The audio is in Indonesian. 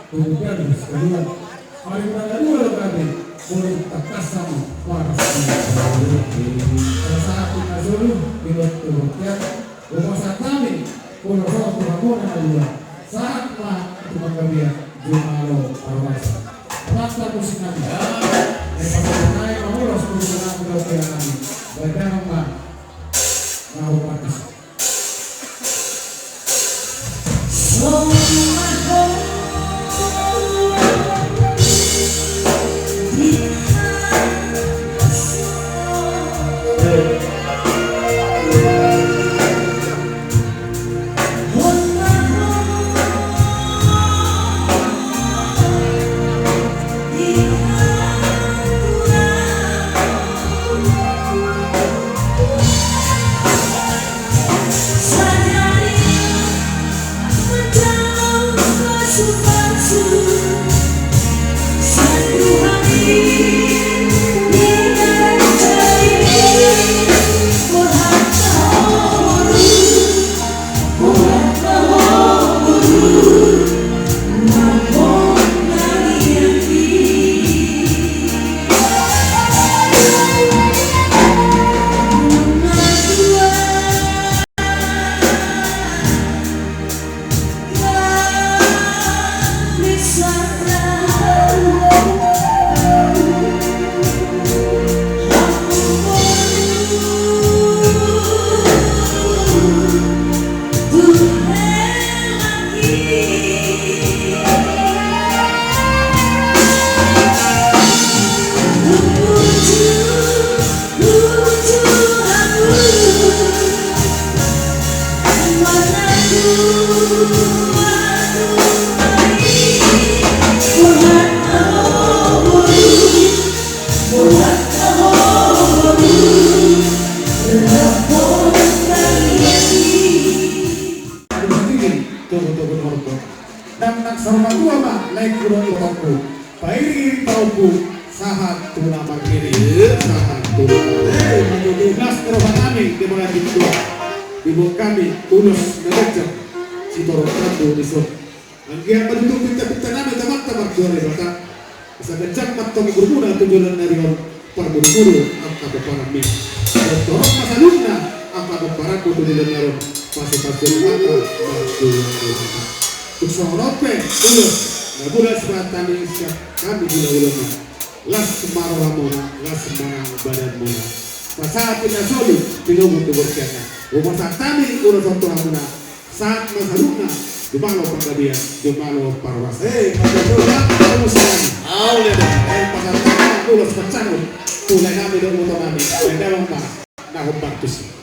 kemudian kedua hari kedua kami mulai terkesan para saat kita dulu pilot kemudian rumah kami pulau Tuhan dua saatlah Tuhan kami Jumalo Arwasa rasa musik kami naik mengurus perusahaan kemudian kami bagaimana mau pakai sama tua mah naik kurang toko pairi tauku sahat tuna magiri sahat tuna nas terohan kami dimana dibuat ibu kami tulus ngereja si torong kandu disok anggian penduduk pinta-pinta nami tamak-tamak juara bata bisa kencang matong berguna tujuan dari perburu-buru angka beparami torong masalungna angka beparaku tujuan dari pasti-pasti mata batu Kusorope ulus, nabulan sebatang siap kami guna ulama. Las semarang lamona, las semarang badan mona. Saat kita soli, bingung untuk berkata. Rumah saat kami urus waktu lamona. Saat masaluna, jumalo penggabian, jumalo parwas. Kamu sayang. Awalnya dah. Pasal tangan ulus kecangun. Tulai kami dan motor kami. Benda lomba. Nah, bantu sih.